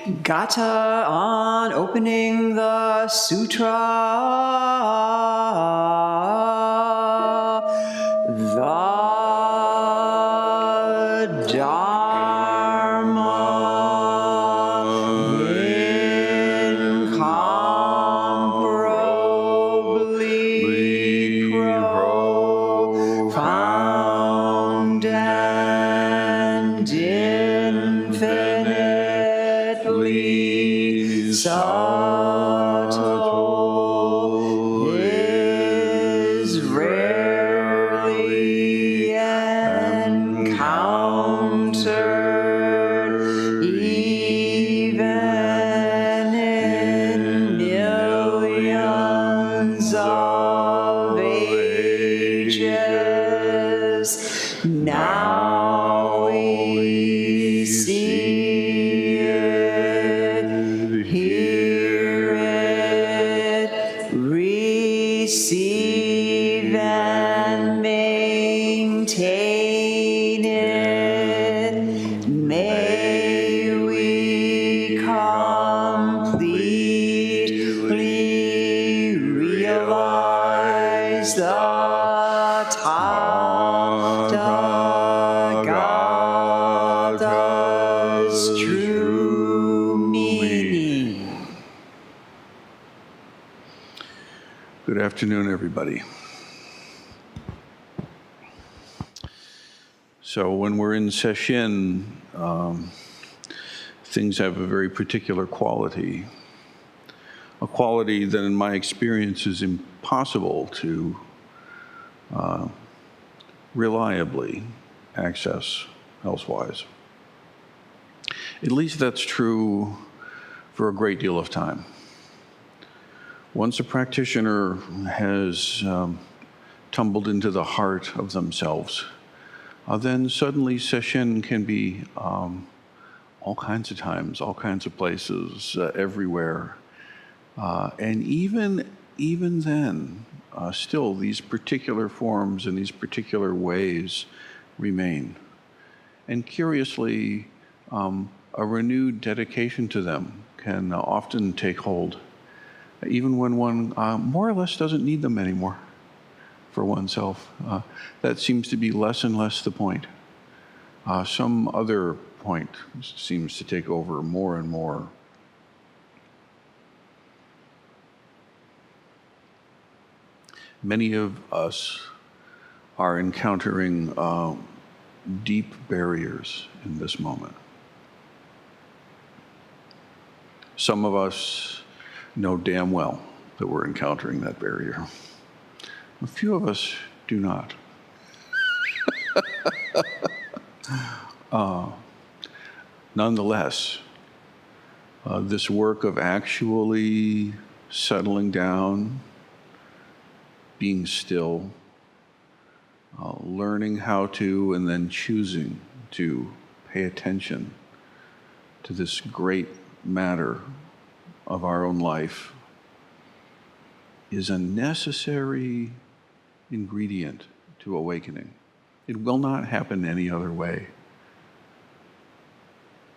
Gata on opening the sutra. The Dharma incomparably profound and infinitely subtle is rarely encountered even in millions of ages. Now we see it, hear it, receive and maintain it. May we completely realize the Tathagata's true meaning. Good afternoon, everybody. So when we're in sesshin, things have a very particular quality, a quality that in my experience is impossible to reliably access elsewise. At least that's true for a great deal of time. Once a practitioner has tumbled into the heart of themselves, then suddenly sesshin can be all kinds of times, all kinds of places, everywhere. And even then, still these particular forms and these particular ways remain. And curiously, a renewed dedication to them can often take hold, even when one more or less doesn't need them anymore for oneself. That seems to be less and less the point. Some other point seems to take over more and more. Many of us are encountering deep barriers in this moment. Some of us know damn well that we're encountering that barrier. A few of us do not. Nonetheless, this work of actually settling down, being still, learning how to, and then choosing to pay attention to this great matter of our own life is a necessary ingredient to awakening. It will not happen any other way.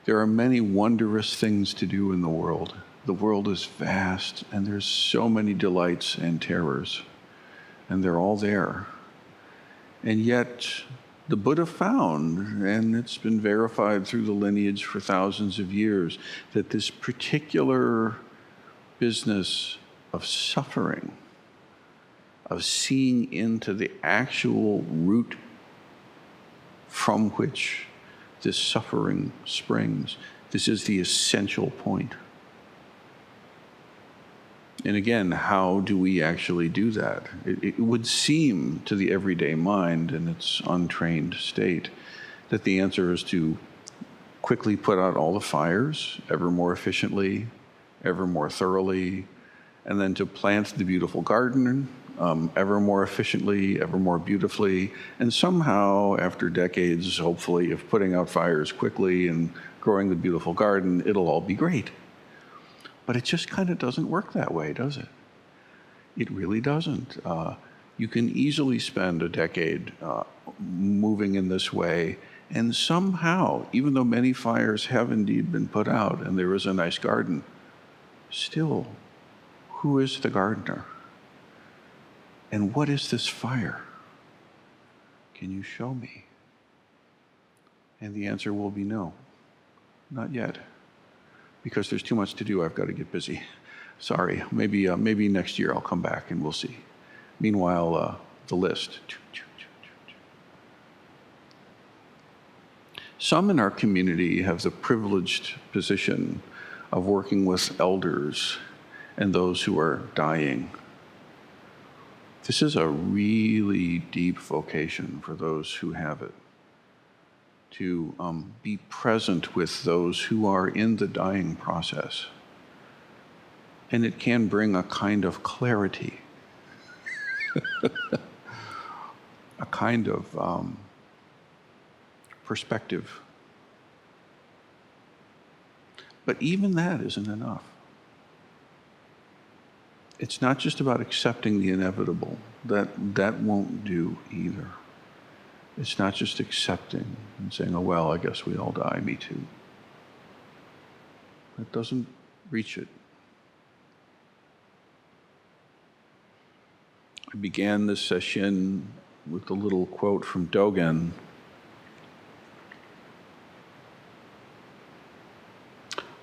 There are many wondrous things to do in the world. The world is vast, and there's so many delights and terrors, and they're all there. And yet, the Buddha found, and it's been verified through the lineage for thousands of years, that this particular business of suffering, of seeing into the actual root from which this suffering springs, this is the essential point. And again, how do we actually do that? It would seem to the everyday mind in its untrained state that the answer is to quickly put out all the fires ever more efficiently, ever more thoroughly, and then to plant the beautiful garden ever more efficiently, ever more beautifully, and somehow, after decades, hopefully, of putting out fires quickly and growing the beautiful garden, it'll all be great. But it just kind of doesn't work that way, does it? It really doesn't. You can easily spend a decade moving in this way And somehow, even though many fires have indeed been put out and there is a nice garden, still, who is the gardener? And what is this fire? Can you show me? And the answer will be no, not yet, because there's too much to do. I've got to get busy. Sorry, maybe next year I'll come back and we'll see. Meanwhile, the list. Some in our community have the privileged position of working with elders and those who are dying. This is a really deep vocation for those who have it, to be present with those who are in the dying process. And it can bring a kind of clarity, a kind of perspective. But even that isn't enough. It's not just about accepting the inevitable. That won't do either. It's not just accepting and saying, oh, well, I guess we all die, me too. That doesn't reach it. I began this session with a little quote from Dogen.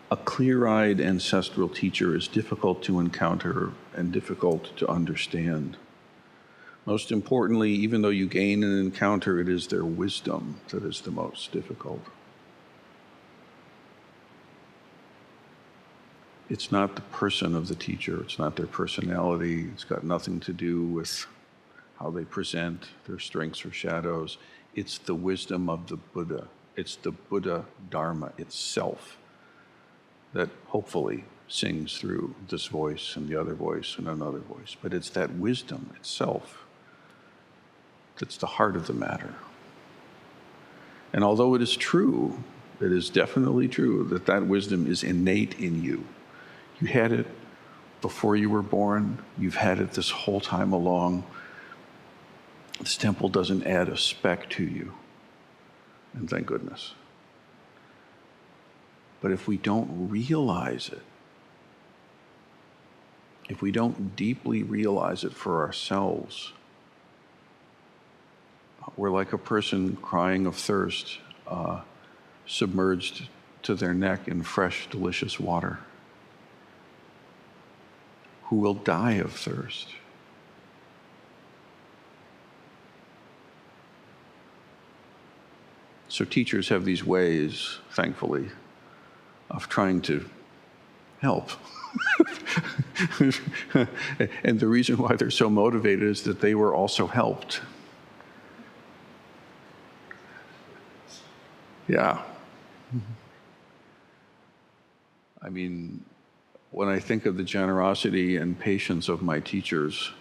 A clear-eyed ancestral teacher is difficult to encounter and difficult to understand. Most importantly, even though you gain an encounter, it is their wisdom that is the most difficult. It's not the person of the teacher, it's not their personality, it's got nothing to do with how they present, their strengths or shadows. It's the wisdom of the Buddha. It's the Buddha Dharma itself that hopefully sings through this voice and the other voice and another voice. But it's that wisdom itself that's the heart of the matter. And although it is true, it is definitely true that that wisdom is innate in you. You had it before you were born. You've had it this whole time along. This temple doesn't add a speck to you. And thank goodness. But if we don't realize it, if we don't deeply realize it for ourselves, we're like a person crying of thirst, submerged to their neck in fresh, delicious water, who will die of thirst. So teachers have these ways, thankfully, of trying to help. And the reason why they're so motivated is that they were also helped. Yeah. I mean, when I think of the generosity and patience of my teachers,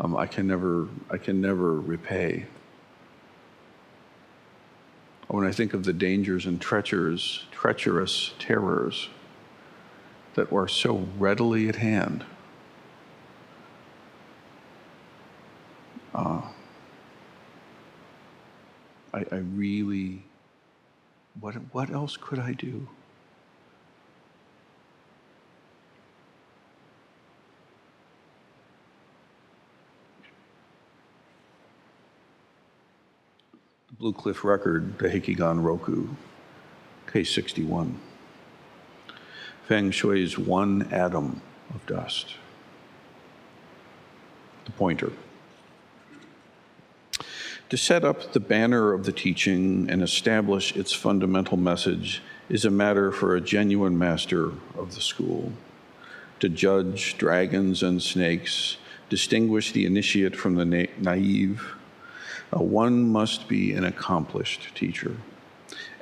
I can never repay. When I think of the dangers and treacherous terrors that were so readily at hand, I really, what else could I do? Blue Cliff Record, the Heikigan Roku, case 61. Feng Shui's one atom of dust. The pointer. To set up the banner of the teaching and establish its fundamental message is a matter for a genuine master of the school. To judge dragons and snakes, distinguish the initiate from the naive, one must be an accomplished teacher.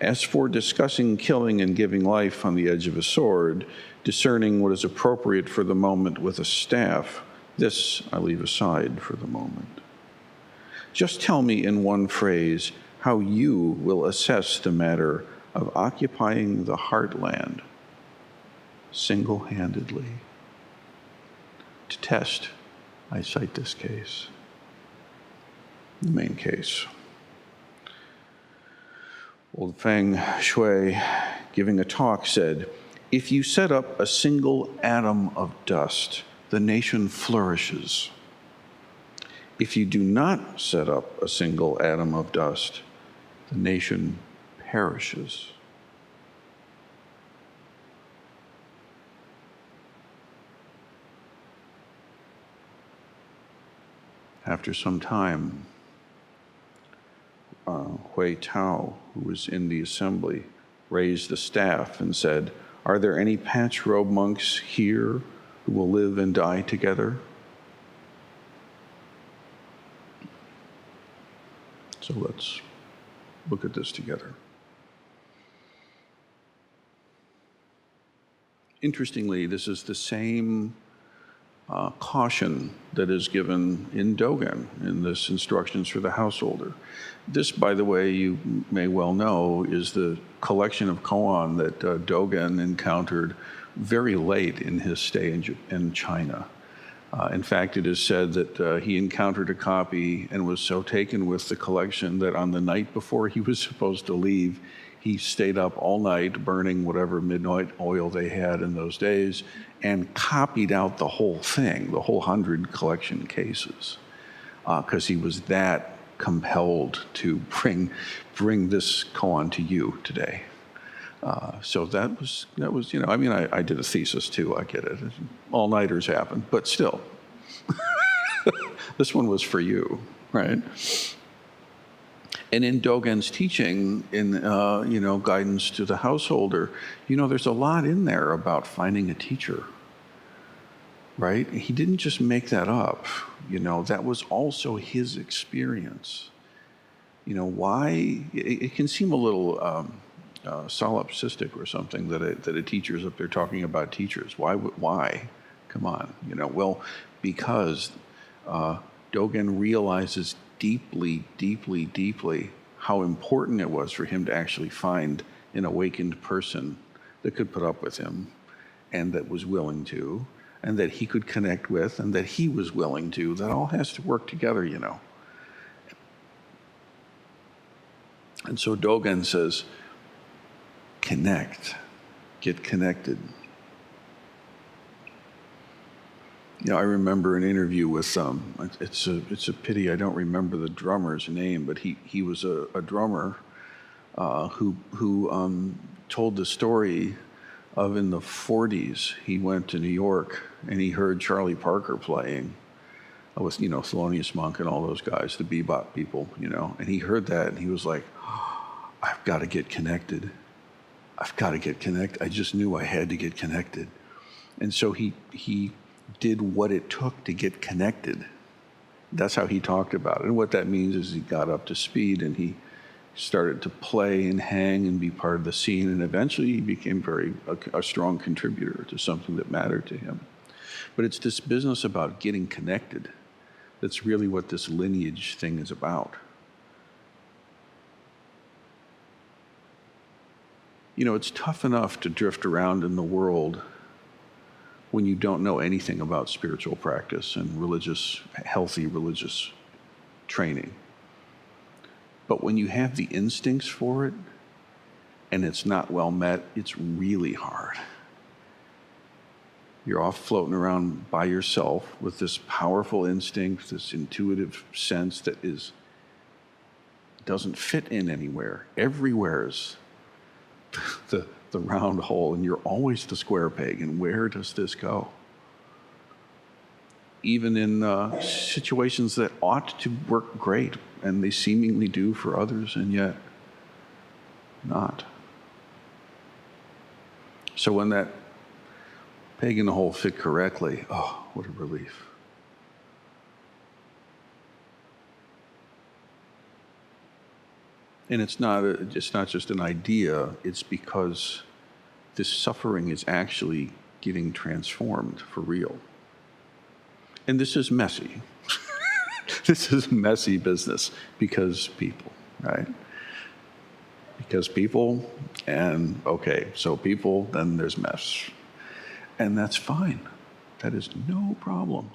As for discussing killing and giving life on the edge of a sword, discerning what is appropriate for the moment with a staff, this I leave aside for the moment. Just tell me in one phrase how you will assess the matter of occupying the heartland single-handedly. To test, I cite this case. The main case. Well, Feng Shui, giving a talk, said, "If you set up a single atom of dust, the nation flourishes. If you do not set up a single atom of dust, the nation perishes." After some time, Hui Tao, who was in the assembly, raised the staff and said, "Are there any patch-robe monks here who will live and die together?" So let's look at this together. Interestingly, this is the same caution that is given in Dogen, in this instructions for the householder. This, by the way, you may well know, is the collection of koan that Dogen encountered very late in his stay in China. In fact, it is said that he encountered a copy and was so taken with the collection that on the night before he was supposed to leave, he stayed up all night burning whatever midnight oil they had in those days and copied out the whole thing, the whole 100 collection cases, because he was that compelled to bring this koan to you today. So that was, I mean, I did a thesis too, I get it. All-nighters happen, but still. This one was for you, right? And in Dogen's teaching, in guidance to the householder, there's a lot in there about finding a teacher, right? He didn't just make that up. That was also his experience. Why? It can seem a little solipsistic or something that a teacher's up there talking about teachers. Why? Come on. Well, because Dogen realizes deeply, deeply, deeply how important it was for him to actually find an awakened person that could put up with him and that was willing to, and that he could connect with, and that he was willing to. That all has to work together, And so Dogen says, connect, get connected. I remember an interview with it's a pity I don't remember the drummer's name, but he was a drummer who told the story of in the 40s he went to New York and he heard Charlie Parker playing with Thelonious Monk and all those guys, the bebop people, and he heard that and he was like, I've got to get connected. I've got to get connected. I just knew I had to get connected. And so he did what it took to get connected. That's how he talked about it. And what that means is he got up to speed and he started to play and hang and be part of the scene. And eventually he became a strong contributor to something that mattered to him. But it's this business about getting connected that's really what this lineage thing is about. It's tough enough to drift around in the world when you don't know anything about spiritual practice and healthy religious training. But when you have the instincts for it and it's not well met, it's really hard. You're off floating around by yourself with this powerful instinct, this intuitive sense that doesn't fit in anywhere. Everywhere is the round hole, and you're always the square peg. And where does this go? Even in situations that ought to work great, and they seemingly do for others, and yet not. So when that peg in the hole fit correctly, oh, what a relief. And it's not just an idea, it's because this suffering is actually getting transformed for real. And this is messy. This is messy business because people, right? Because people, and so people, then there's mess. And that's fine. That is no problem.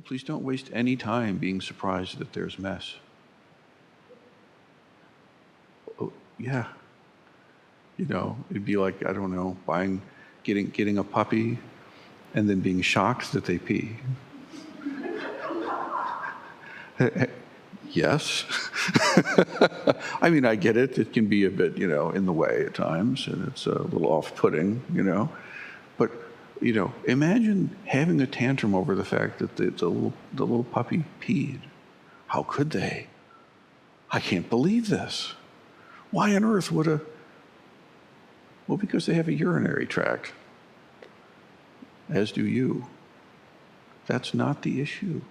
Please don't waste any time being surprised that there's mess. oh, yeah. It'd be like, I don't know, getting a puppy and then being shocked that they pee. Yes. I mean, I get it. It can be a bit, in the way at times, and it's a little off-putting, But, imagine having a tantrum over the fact that the little puppy peed. How could they? I can't believe this. Why on earth would a... Well, because they have a urinary tract, as do you. That's not the issue.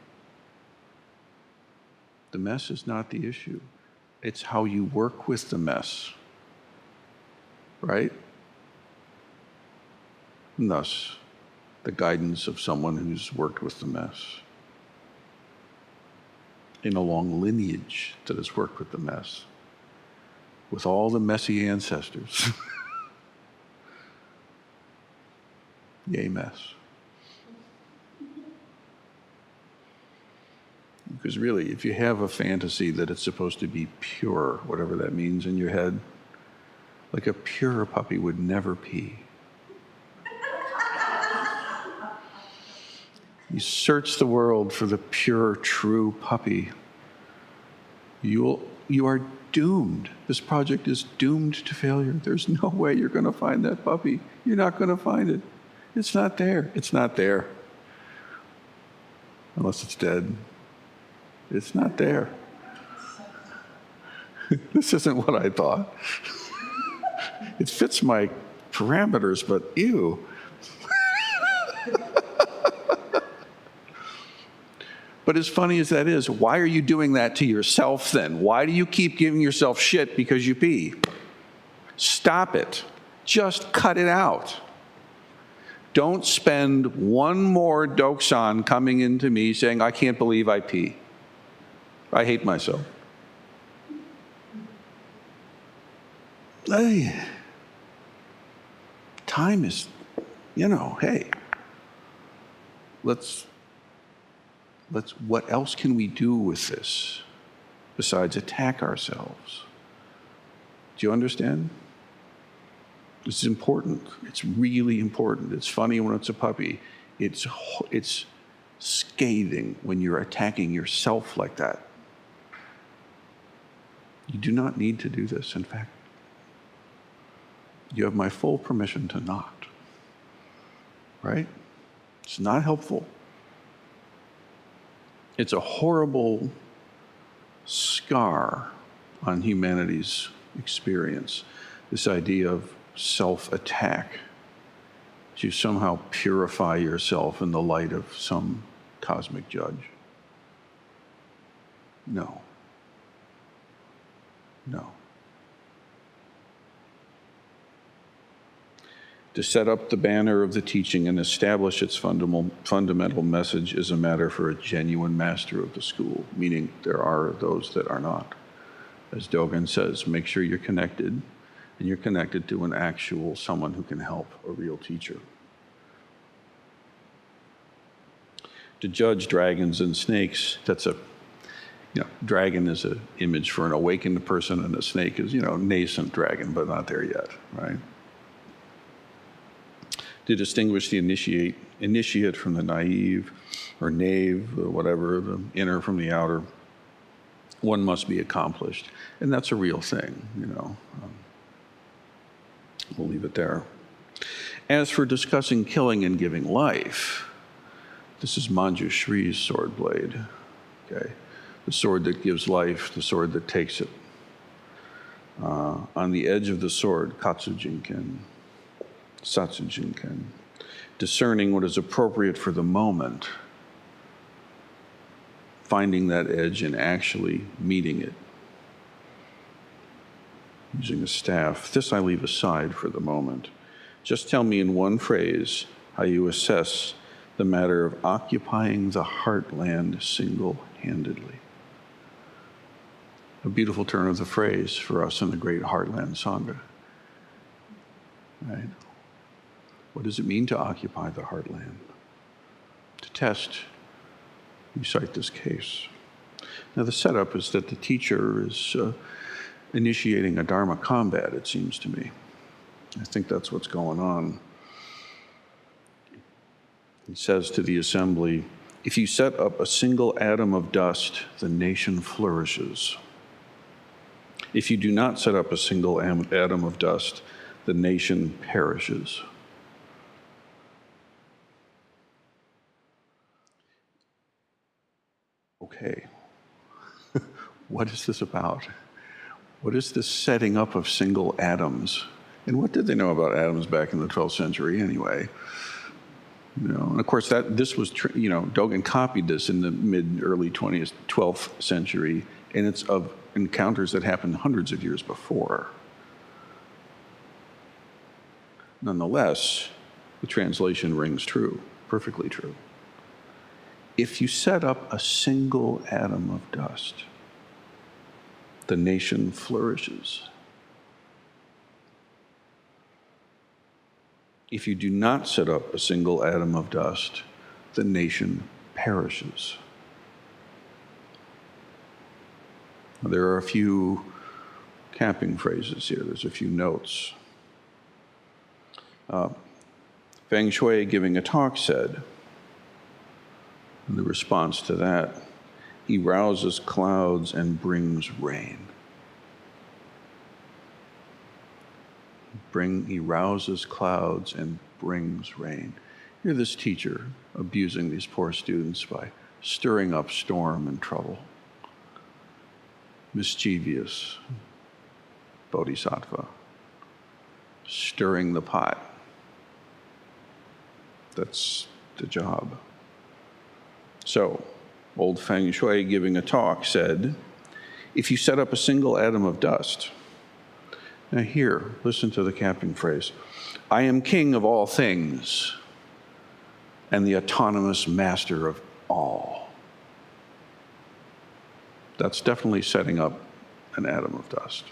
The mess is not the issue. It's how you work with the mess, right? And thus, the guidance of someone who's worked with the mess, in a long lineage that has worked with the mess, with all the messy ancestors. Yay, mess. Because really, if you have a fantasy that it's supposed to be pure, whatever that means in your head, like a pure puppy would never pee. You search the world for the pure, true puppy. You are doomed. This project is doomed to failure. There's no way you're going to find that puppy. You're not going to find it. It's not there. It's not there. Unless it's dead. It's not there. This isn't what I thought. It fits my parameters, but ew. But as funny as that is, why are you doing that to yourself then? Why do you keep giving yourself shit because you pee? Stop it. Just cut it out. Don't spend one more doksan coming into me saying, I can't believe I pee. I hate myself. Hey, time is, hey, let's, what else can we do with this besides attack ourselves? Do you understand? This is important. It's really important. It's funny when it's a puppy. It's scathing when you're attacking yourself like that. You do not need to do this. In fact, you have my full permission to not. Right? It's not helpful. It's a horrible scar on humanity's experience, this idea of self-attack, to somehow purify yourself in the light of some cosmic judge. No. No. To set up the banner of the teaching and establish its fundamental message is a matter for a genuine master of the school, meaning there are those that are not. As Dogen says, make sure you're connected, and you're connected to an actual someone who can help, a real teacher. To judge dragons and snakes, that's dragon is an image for an awakened person, and a snake is, nascent dragon, but not there yet, right? To distinguish the initiate from the naive, or knave, or whatever, the inner from the outer, one must be accomplished. And that's a real thing, We'll leave it there. As for discussing killing and giving life, this is Manjushri's sword blade, okay? The sword that gives life, the sword that takes it. On the edge of the sword, Katsujinken, Satsujinken, discerning what is appropriate for the moment, finding that edge and actually meeting it. Using a staff. This I leave aside for the moment. Just tell me in one phrase how you assess the matter of occupying the heartland single-handedly. A beautiful turn of the phrase for us in the great Heartland Sangha. Right? What does it mean to occupy the heartland? To test, we cite this case. Now the setup is that the teacher is initiating a Dharma combat, it seems to me. I think that's what's going on. He says to the assembly, if you set up a single atom of dust, the nation flourishes. If you do not set up a single atom of dust, the nation perishes. Okay, what is this about? What is this setting up of single atoms? And what did they know about atoms back in the 12th century anyway? And of course, this was, Dogen copied this in the mid-early 12th century, and it's of encounters that happened hundreds of years before. Nonetheless, the translation rings true, perfectly true. If you set up a single atom of dust, the nation flourishes. If you do not set up a single atom of dust, the nation perishes. There are a few capping phrases here. There's a few notes. Feng Shui, giving a talk, said, in the response to that, he rouses clouds and brings rain. He rouses clouds and brings rain. Hear this teacher abusing these poor students by stirring up storm and trouble. Mischievous bodhisattva, stirring the pot. That's the job. So, old Feng Shui, giving a talk, said, if you set up a single atom of dust. Now here, listen to the capping phrase. I am king of all things and the autonomous master of all. That's definitely setting up an atom of dust.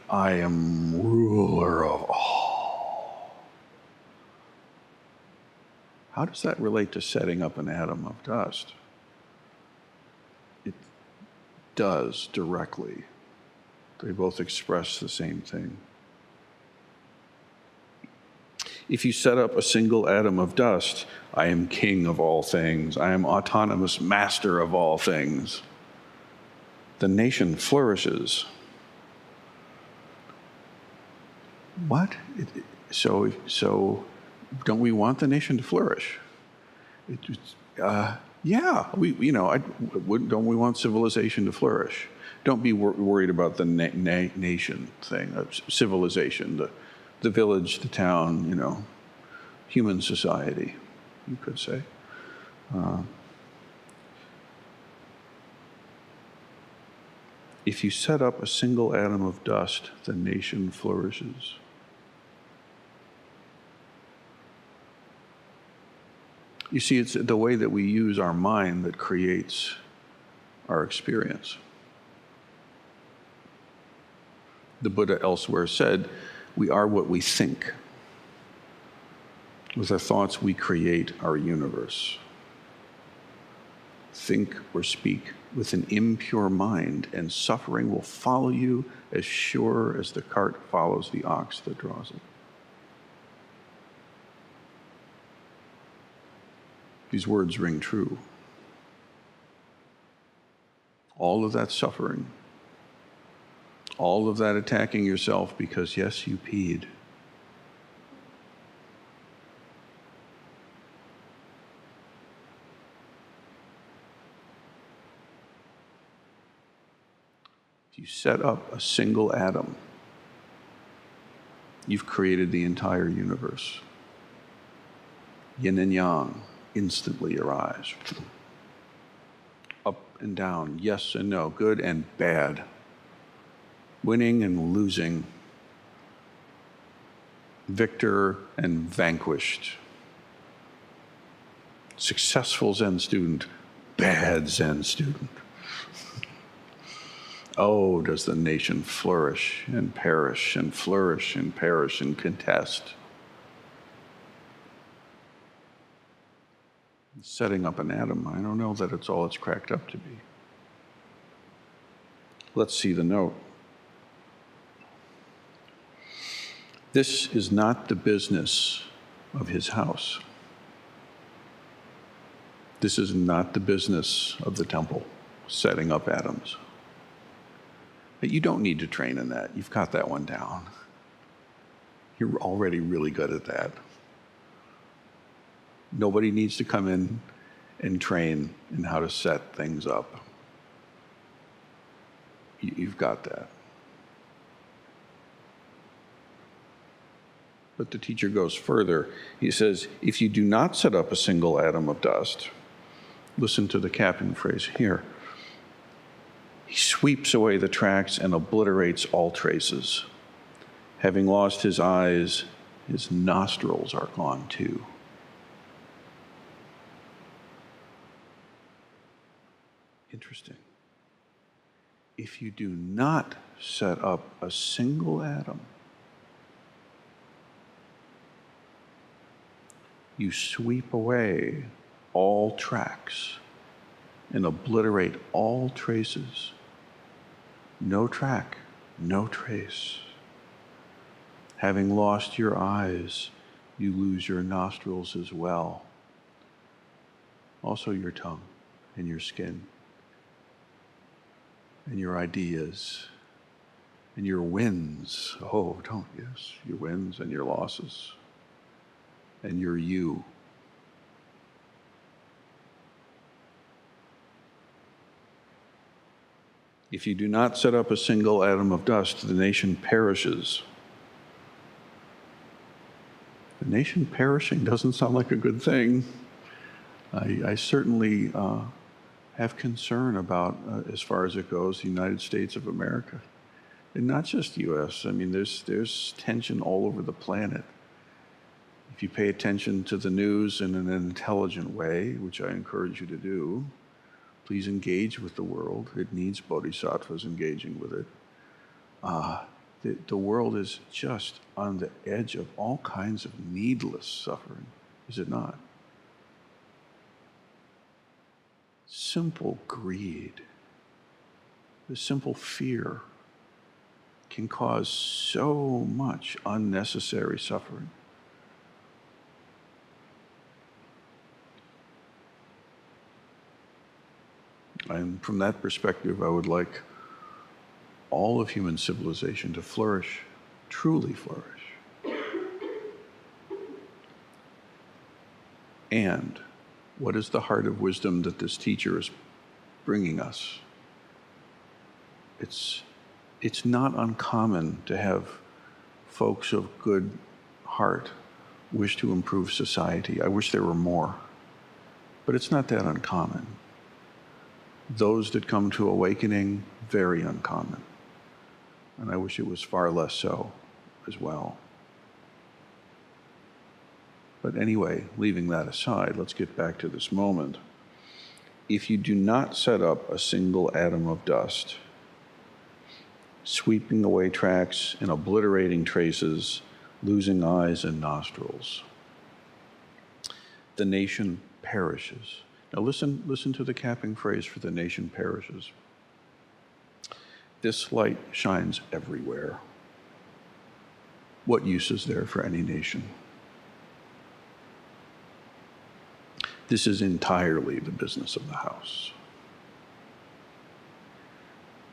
I am ruler of all. How does that relate to setting up an atom of dust? It does directly. They both express the same thing. If you set up a single atom of dust, I am king of all things. I am autonomous master of all things. The nation flourishes. What? So don't we want the nation to flourish? Yeah, don't we want civilization to flourish? Don't be worried about the nation thing, civilization, the village, the town, human society, you could say. If you set up a single atom of dust, the nation flourishes. You see, it's the way that we use our mind that creates our experience. The Buddha elsewhere said, we are what we think. With our thoughts, we create our universe. Think or speak with an impure mind, and suffering will follow you as sure as the cart follows the ox that draws it. These words ring true. All of that suffering, all of that attacking yourself because, yes, you peed. If you set up a single atom, you've created the entire universe. Yin and yang instantly arise. Up and down, yes and no, good and bad, winning and losing, victor and vanquished, successful Zen student, bad Zen student. Oh, does the nation flourish and perish and flourish and perish and contest. Setting up an atom, I don't know that it's all it's cracked up to be. Let's see the note. This is not the business of his house. This is not the business of the temple, setting up atoms. But you don't need to train in that. You've got that one down. You're already really good at that. Nobody needs to come in and train in how to set things up. You've got that. But the teacher goes further. He says, if you do not set up a single atom of dust, listen to the capping phrase here. He sweeps away the tracks and obliterates all traces. Having lost his eyes, his nostrils are gone too. Interesting. If you do not set up a single atom, you sweep away all tracks and obliterate all traces. No track, no trace. Having lost your eyes, you lose your nostrils as well. Also your tongue and your skin and your ideas and your wins. Oh, don't, yes, your wins and your losses and your you. If you do not set up a single atom of dust, the nation perishes. The nation perishing doesn't sound like a good thing. I certainly have concern about, as far as it goes, the United States of America. And not just U.S. I mean, there's tension all over the planet. If you pay attention to the news in an intelligent way, which I encourage you to do, please engage with the world. It needs bodhisattvas engaging with it. The world is just on the edge of all kinds of needless suffering, is it not? Simple greed, the simple fear can cause so much unnecessary suffering. And from that perspective, I would like all of human civilization to flourish, truly flourish. And what is the heart of wisdom that this teacher is bringing us? It's not uncommon to have folks of good heart wish to improve society. I wish there were more, but it's not that uncommon. Those that come to awakening, very uncommon. And I wish it was far less so as well. But anyway, leaving that aside, let's get back to this moment. If you do not set up a single atom of dust, sweeping away tracks and obliterating traces, losing eyes and nostrils, the nation perishes. Now listen to the capping phrase for the nation perishes. This light shines everywhere. What use is there for any nation? This is entirely the business of the house.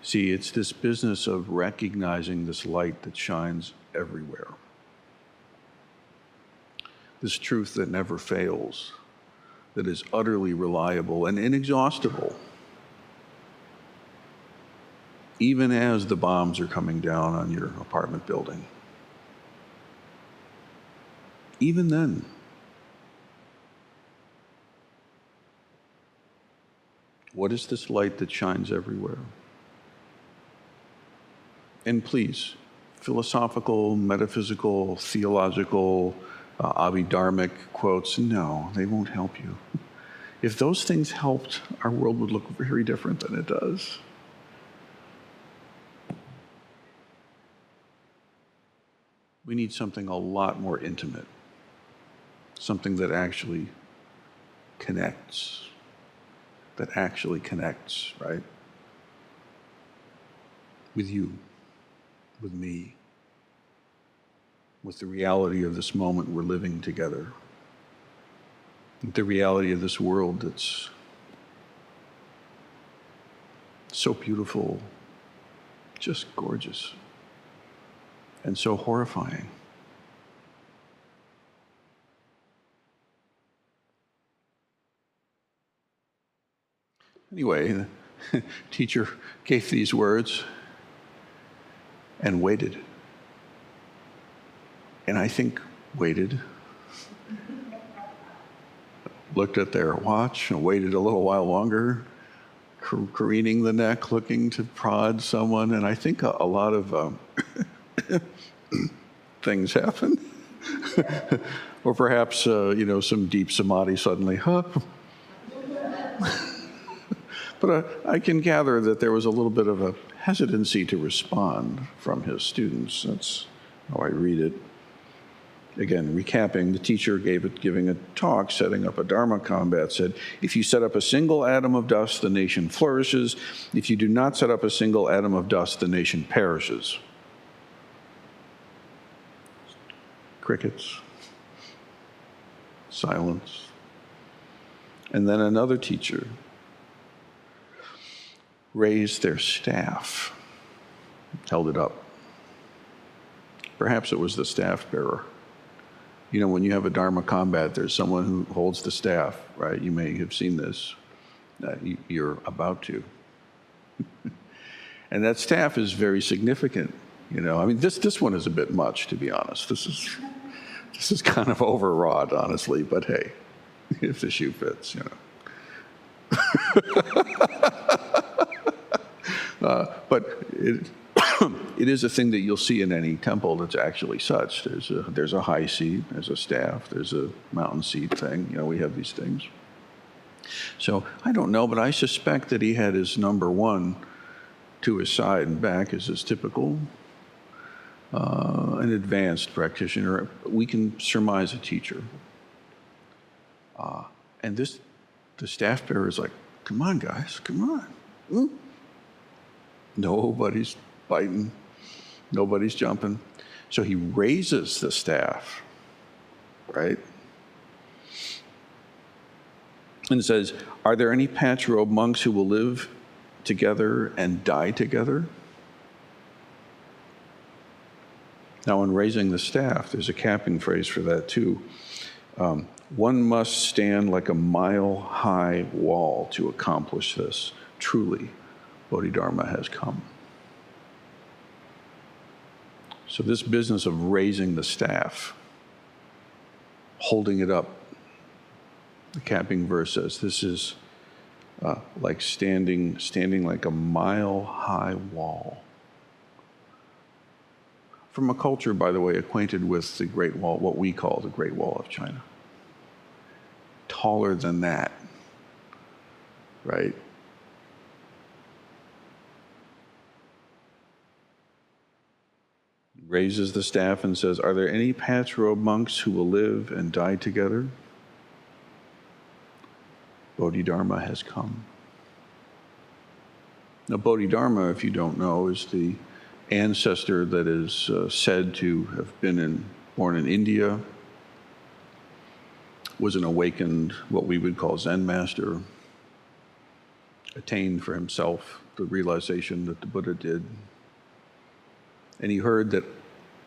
See, it's this business of recognizing this light that shines everywhere. This truth that never fails, that is utterly reliable and inexhaustible. Even as the bombs are coming down on your apartment building. Even then. What is this light that shines everywhere? And please, philosophical, metaphysical, theological, abhidharmic quotes, no, they won't help you. If those things helped, our world would look very different than it does. We need something a lot more intimate, something that actually connects, right? With you, with me. with the reality of this moment we're living together, the reality of this world that's so beautiful, just gorgeous, and so horrifying. Anyway, the teacher gave these words and waited. And I think waited, looked at their watch and waited a little while longer, careening the neck, looking to prod someone. And I think a lot of things happened. Or perhaps, some deep samadhi suddenly, But I can gather that there was a little bit of a hesitancy to respond from his students. That's how I read it. Again, recapping, the teacher giving a talk, setting up a Dharma combat, said, if you set up a single atom of dust, the nation flourishes. If you do not set up a single atom of dust, the nation perishes. Crickets. Silence. And then another teacher raised their staff, held it up. Perhaps it was the staff bearer. When you have a Dharma combat, there's someone who holds the staff, right? You may have seen this. You're about to. And that staff is very significant. This one is a bit much, to be honest. This is kind of overwrought, honestly, but hey, if the shoe fits, But it is a thing that you'll see in any temple that's actually such. There's a high seat, there's a staff, there's a mountain seat thing. We have these things. So I don't know, but I suspect that he had his number one to his side and back as is typical. An advanced practitioner. We can surmise a teacher. And the staff bearer is like, come on, guys, come on. Nobody's biting. Nobody's jumping. So he raises the staff, right? And says, are there any patch-robe monks who will live together and die together? Now, in raising the staff, there's a capping phrase for that too. One must stand like a mile-high wall to accomplish this. Truly, Bodhidharma has come. So this business of raising the staff, holding it up, the capping verse says this is like standing like a mile-high wall. From a culture, by the way, acquainted with the Great Wall, what we call the Great Wall of China. Taller than that, right? Raises the staff and says, are there any patch-robe monks who will live and die together? Bodhidharma has come. Now, Bodhidharma, if you don't know, is the ancestor that is said to have been born in India, was an awakened, what we would call Zen master, attained for himself the realization that the Buddha did. And he heard that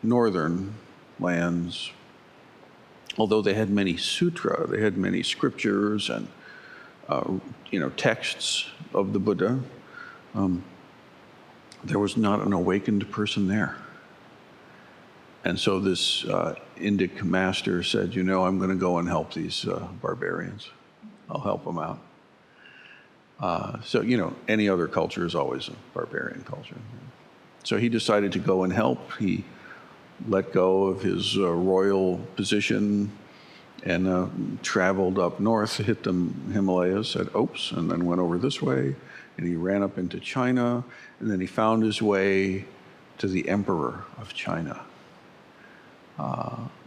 northern lands, although they had many sutra, they had many scriptures and texts of the Buddha, there was not an awakened person there. And so this Indic master said, I'm going to go and help these barbarians. I'll help them out. So any other culture is always a barbarian culture. So he decided to go and help. He let go of his royal position and traveled up north, hit the Himalayas, said, oops, and then went over this way. And he ran up into China, and then he found his way to the emperor of China,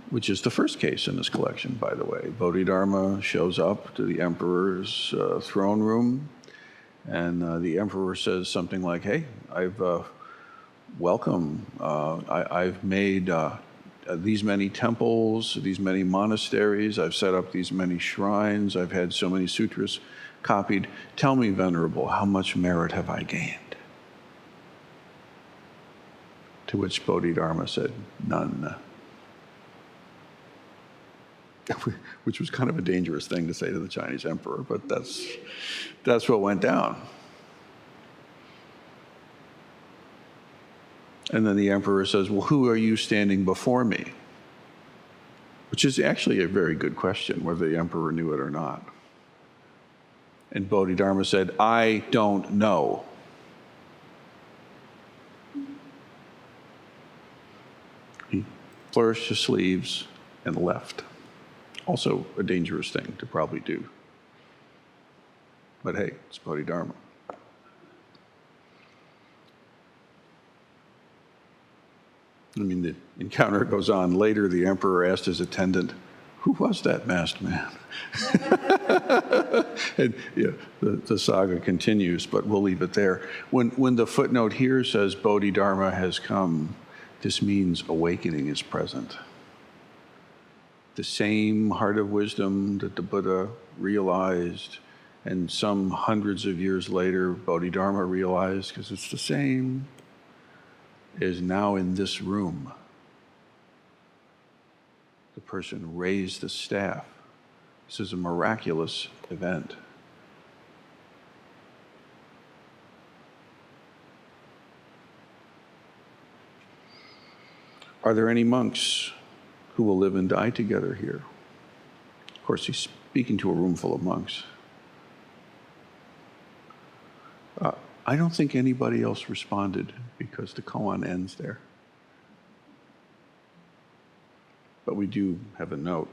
which is the first case in this collection, by the way. Bodhidharma shows up to the emperor's throne room, and the emperor says something like, hey, I've made these many temples, these many monasteries. I've set up these many shrines. I've had so many sutras copied. Tell me, Venerable, how much merit have I gained? To which Bodhidharma said, none. Which was kind of a dangerous thing to say to the Chinese emperor, but that's what went down. And then the emperor says, well, who are you standing before me? Which is actually a very good question, whether the emperor knew it or not. And Bodhidharma said, I don't know. He flourished his sleeves and left. Also a dangerous thing to probably do. But hey, it's Bodhidharma. I mean, the encounter goes on. Later, the emperor asked his attendant, who was that masked man? And yeah, the saga continues, but we'll leave it there. When the footnote here says Bodhidharma has come, this means awakening is present. The same heart of wisdom that the Buddha realized, and some hundreds of years later, Bodhidharma realized, because it's the same, is now in this room. The person raised the staff. This is a miraculous event. Are there any monks who will live and die together here? Of course, he's speaking to a room full of monks. I don't think anybody else responded because the koan ends there. But we do have a note.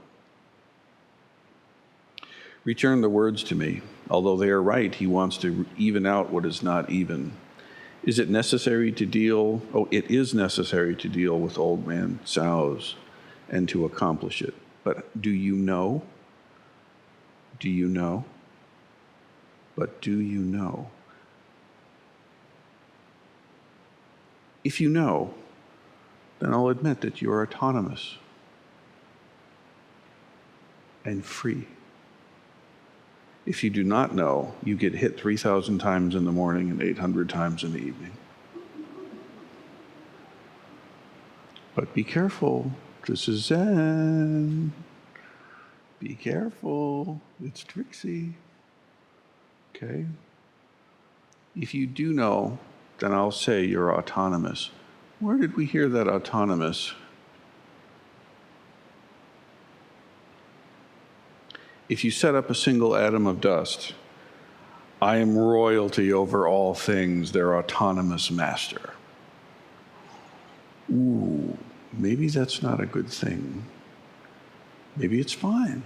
Return the words to me. Although they are right, he wants to even out what is not even. Is it necessary to deal? Oh, it is necessary to deal with old man sows and to accomplish it. But do you know? Do you know? But do you know? If you know, then I'll admit that you're autonomous and free. If you do not know, you get hit 3,000 times in the morning and 800 times in the evening. But be careful. This is Zen. Be careful. It's tricksy. Okay? If you do know, then I'll say you're autonomous. Where did we hear that autonomous? If you set up a single atom of dust, I am royalty over all things, their autonomous master. Ooh, maybe that's not a good thing. Maybe it's fine.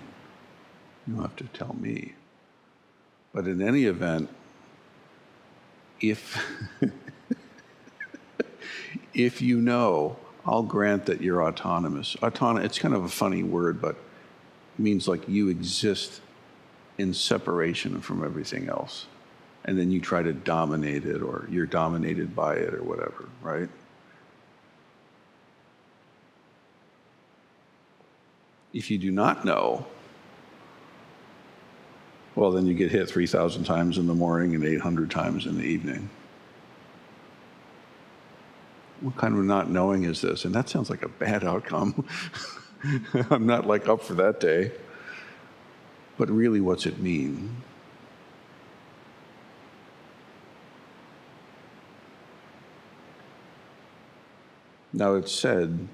You don't have to tell me. But in any event, if you know, I'll grant that you're autonomous. It's kind of a funny word, but it means like you exist in separation from everything else. And then you try to dominate it, or you're dominated by it, or whatever, right? If you do not know, well, then you get hit 3,000 times in the morning and 800 times in the evening. What kind of not knowing is this? And that sounds like a bad outcome. I'm not like up for that day. But really, what's it mean? Now it's said,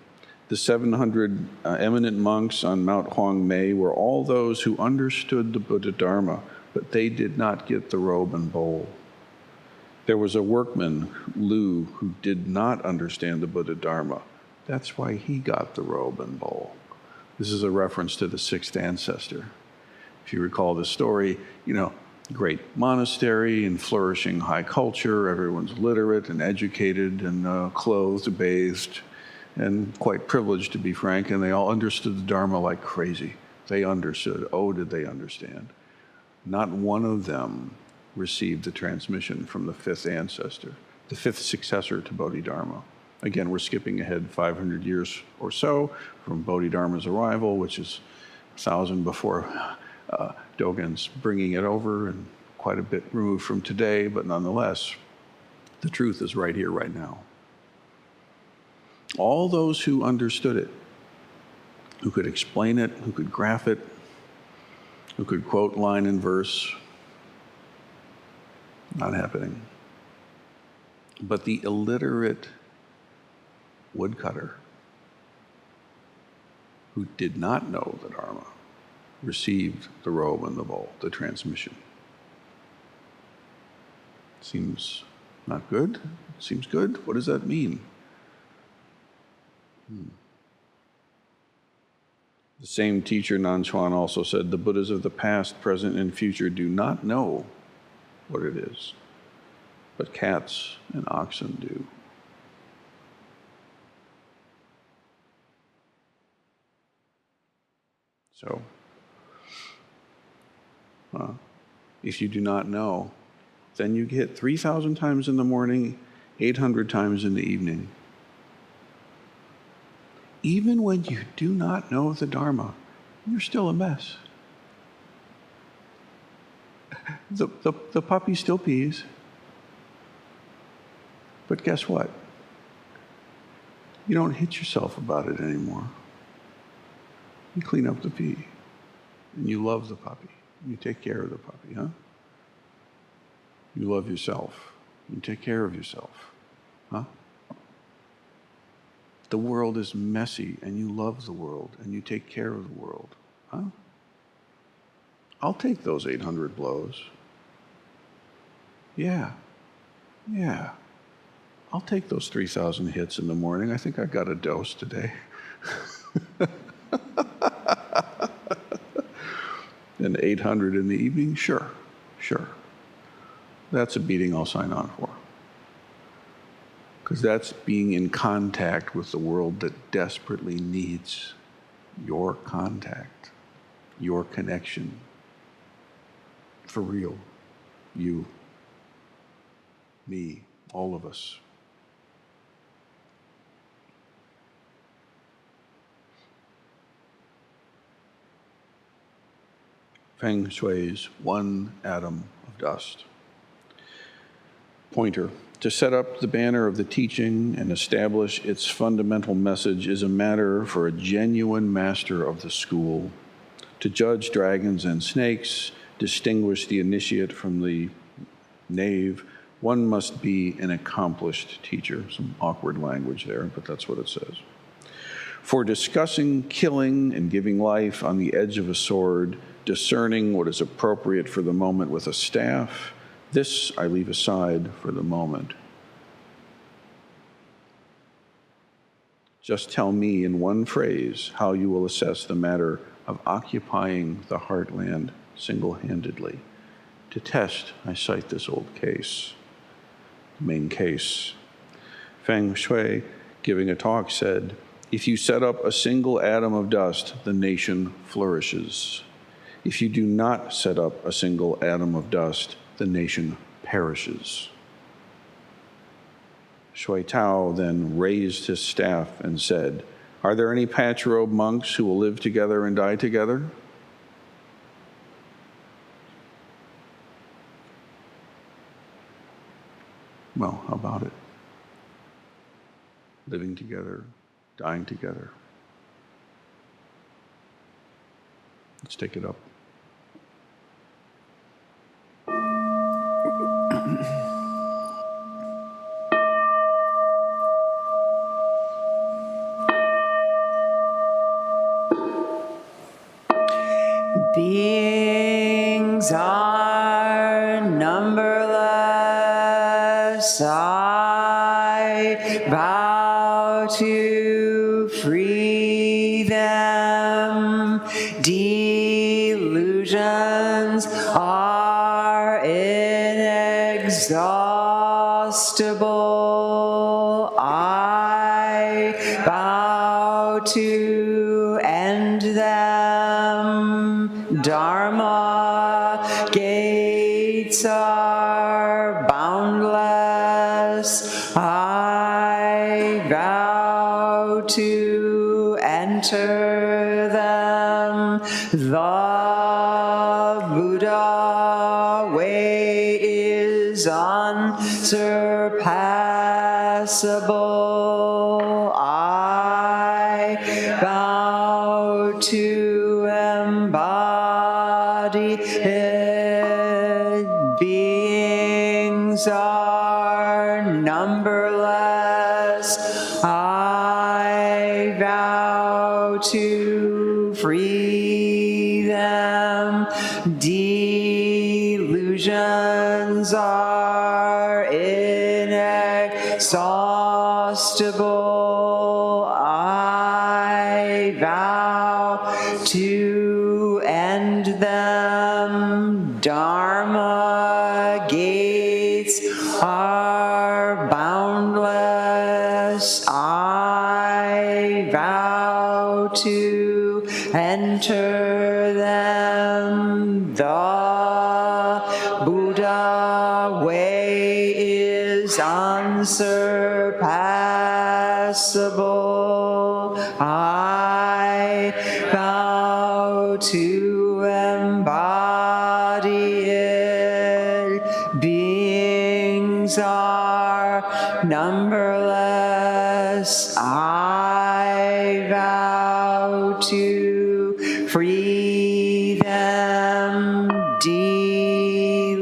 the 700 eminent monks on Mount Huangmei were all those who understood the Buddha Dharma, but they did not get the robe and bowl. There was a workman, Lu, who did not understand the Buddha Dharma. That's why he got the robe and bowl. This is a reference to the sixth ancestor. If you recall the story, great monastery and flourishing high culture. Everyone's literate and educated and clothed, bathed, and quite privileged, to be frank, and they all understood the Dharma like crazy. They understood. Oh, did they understand? Not one of them received the transmission from the fifth ancestor, the fifth successor to Bodhidharma. Again, we're skipping ahead 500 years or so from Bodhidharma's arrival, which is 1,000 before Dogen's bringing it over, and quite a bit removed from today, but nonetheless, the truth is right here, right now. All those who understood it, who could explain it, who could graph it, who could quote line and verse, not happening. But the illiterate woodcutter who did not know the Dharma received the robe and the bowl, the transmission. Seems not good? Seems good? What does that mean? The same teacher, Nanchuan, also said, the Buddhas of the past, present, and future do not know what it is, but cats and oxen do. So, if you do not know, then you get 3,000 times in the morning, 800 times in the evening. Even when you do not know the Dharma, you're still a mess. The puppy still pees. But guess what? You don't hit yourself about it anymore. You clean up the pee. And you love the puppy. You take care of the puppy, huh? You love yourself. You take care of yourself, huh? The world is messy, and you love the world, and you take care of the world, huh? I'll take those 800 blows. Yeah. I'll take those 3,000 hits in the morning. I think I got a dose today. And 800 in the evening? Sure. That's a beating I'll sign on for. Because that's being in contact with the world that desperately needs your contact, your connection. For real. You, me, all of us. Feng Shui's one atom of dust. Pointer. To set up the banner of the teaching and establish its fundamental message is a matter for a genuine master of the school. To judge dragons and snakes, distinguish the initiate from the knave, one must be an accomplished teacher. Some awkward language there, but that's what it says. For discussing killing and giving life on the edge of a sword, discerning what is appropriate for the moment with a staff, this I leave aside for the moment. Just tell me in one phrase how you will assess the matter of occupying the heartland single-handedly. To test, I cite this old case, main case. Feng Shui, giving a talk, said, if you set up a single atom of dust, the nation flourishes. If you do not set up a single atom of dust, the nation perishes. Shui Tao then raised his staff and said, are there any patch-robe monks who will live together and die together? Well, how about it? Living together, dying together. Let's take it up. Beings are numberless. I vow to free them. Delusions are inexhaustible. I vow to end them. Dharma gates are boundless. I vow to enter them. The Buddha way is unsurpassable. I vow to embody it. Beings are numberless. I vow to free them. Delusions are inexhaustible. I vow to end them. Dharma gates are boundless. I vow to enter them. The Buddha way is unsurpassable. I vow to embody it. Beings are numberless. I vow to free them. Delusions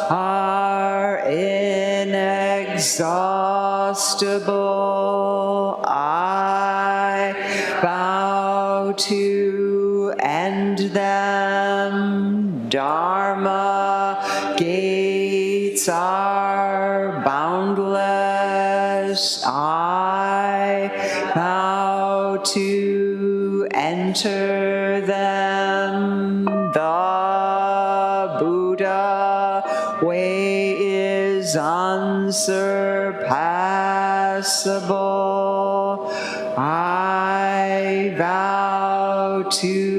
are inexhaustible. I vow to end them. Dharma gates are boundless. I vow to enter them. The Buddha way is unsurpassable. I vow to